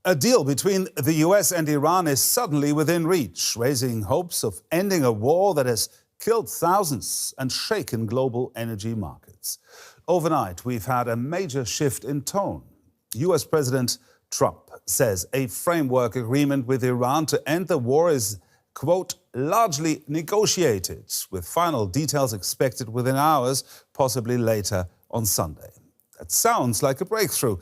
A deal between the US and Iran is suddenly within reach, raising hopes of ending a war that has killed thousands and shaken global energy markets. Overnight, we've had a major shift in tone. US President Trump says a framework agreement with Iran to end the war is, quote, largely negotiated, with final details expected within hours, possibly later on Sunday. That sounds like a breakthrough.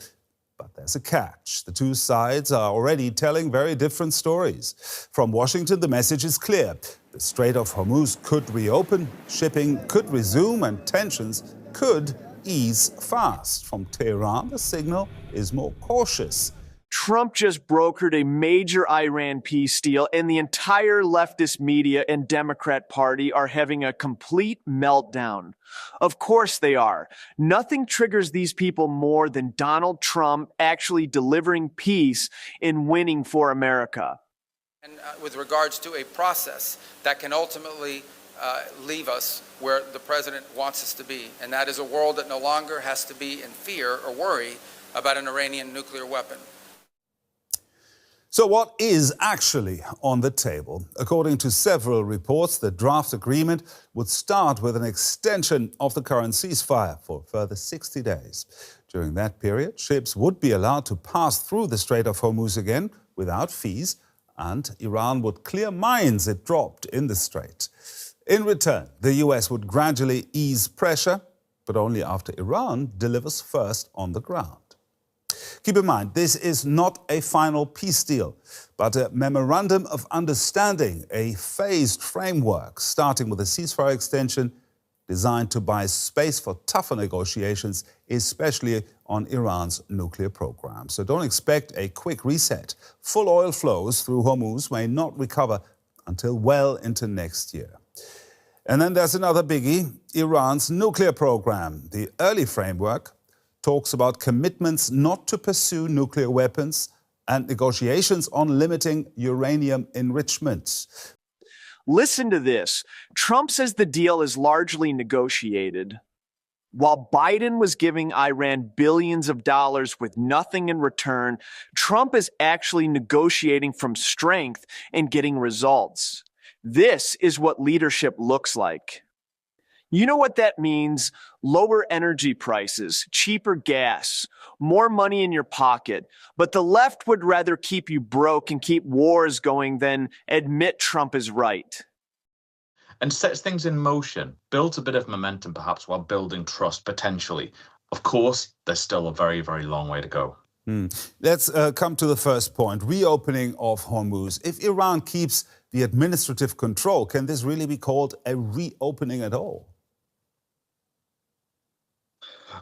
But there's a catch. The two sides are already telling very different stories. From Washington, the message is clear. The Strait of Hormuz could reopen, shipping could resume, and tensions could ease fast. From Tehran, the signal is more cautious. Trump just brokered a major Iran peace deal, and the entire leftist media and Democrat Party are having a complete meltdown. Of course they are. Nothing triggers these people more than Donald Trump actually delivering peace and winning for America. And with regards to a process that can ultimately leave us where the president wants us to be, and that is a world that no longer has to be in fear or worry about an Iranian nuclear weapon. So what is actually on the table? According to several reports, the draft agreement would start with an extension of the current ceasefire for a further 60 days. During that period, ships would be allowed to pass through the Strait of Hormuz again without fees, and Iran would clear mines it dropped in the strait. In return, the US would gradually ease pressure, but only after Iran delivers first on the ground. Keep in mind, this is not a final peace deal, but a memorandum of understanding, a phased framework, starting with a ceasefire extension designed to buy space for tougher negotiations, especially on Iran's nuclear program. So don't expect a quick reset. Full oil flows through Hormuz may not recover until well into next year. And then there's another biggie, Iran's nuclear program. The early framework talks about commitments not to pursue nuclear weapons and negotiations on limiting uranium enrichment. Listen to this. Trump says the deal is largely negotiated, while Biden was giving Iran billions of dollars with nothing in return. Trump is actually negotiating from strength and getting results. This is what leadership looks like. You know what that means? Lower energy prices, cheaper gas, more money in your pocket. But the left would rather keep you broke and keep wars going than admit Trump is right. And sets things in motion, builds a bit of momentum perhaps while building trust potentially. Of course, there's still a very, very long way to go. Let's come to the first point, reopening of Hormuz. If Iran keeps the administrative control, can this really be called a reopening at all?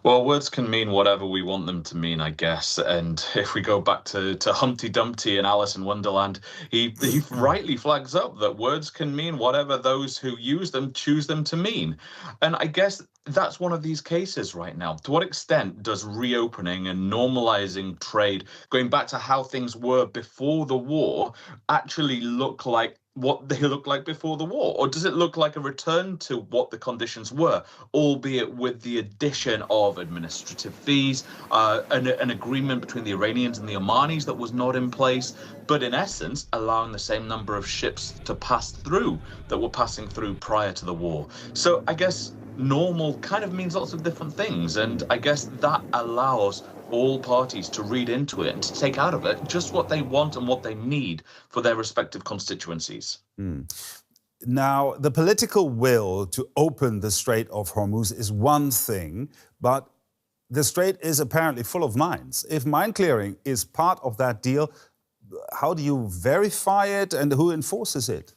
Well, words can mean whatever we want them to mean, I guess. And if we go back to Humpty Dumpty and Alice in Wonderland, he rightly flags up that words can mean whatever those who use them choose them to mean. And I guess that's one of these cases right now. To what extent does reopening and normalizing trade, going back to how things were before the war, actually look like what they looked like before the war? Or does it look like a return to what the conditions were, albeit with the addition of administrative fees, an agreement between the Iranians and the Omanis that was not in place, but in essence allowing the same number of ships to pass through that were passing through prior to the war? So I guess normal kind of means lots of different things, and I guess that allows all parties to read into it and to take out of it just what they want and what they need for their respective constituencies. Now, the political will to open the Strait of Hormuz is one thing, but the strait is apparently full of mines. If mine clearing is part of that deal, how do you verify it and who enforces it?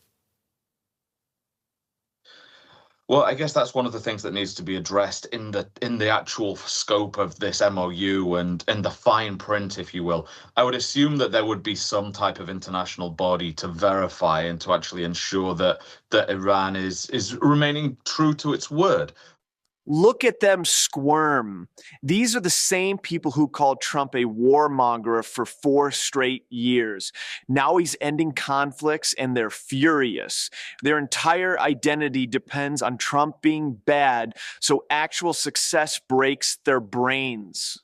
Well, I guess that's one of the things that needs to be addressed in the actual scope of this MOU and in the fine print, if you will. I would assume that there would be some type of international body to verify and to actually ensure that Iran is remaining true to its word. Look at them squirm. These are the same people who called Trump a warmonger for 4 straight years. Now he's ending conflicts and they're furious. Their entire identity depends on Trump being bad, so actual success breaks their brains.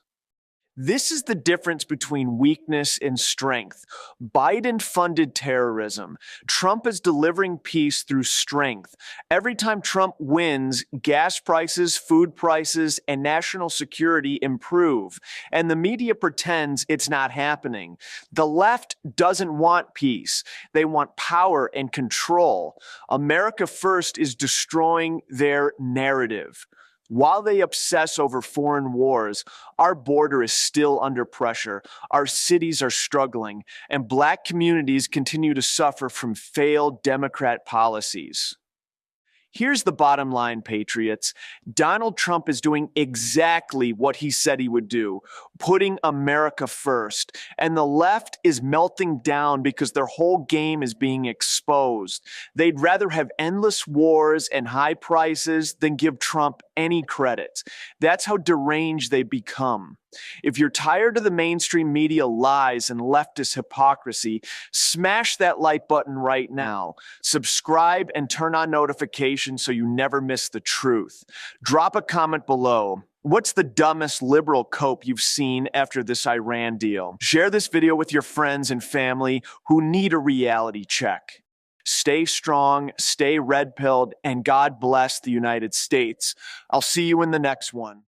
This is the difference between weakness and strength. Biden funded terrorism. Trump is delivering peace through strength. Every time Trump wins, gas prices, food prices, and national security improve. And the media pretends it's not happening. The left doesn't want peace. They want power and control. America First is destroying their narrative. While they obsess over foreign wars, our border is still under pressure, our cities are struggling, and Black communities continue to suffer from failed Democrat policies. Here's the bottom line, patriots. Donald Trump is doing exactly what he said he would do, putting America first. And the left is melting down because their whole game is being exposed. They'd rather have endless wars and high prices than give Trump any credit. That's how deranged they become. If you're tired of the mainstream media lies and leftist hypocrisy, smash that like button right now. Subscribe and turn on notifications so you never miss the truth. Drop a comment below. What's the dumbest liberal cope you've seen after this Iran deal? Share this video with your friends and family who need a reality check. Stay strong, stay red-pilled, and God bless the United States. I'll see you in the next one.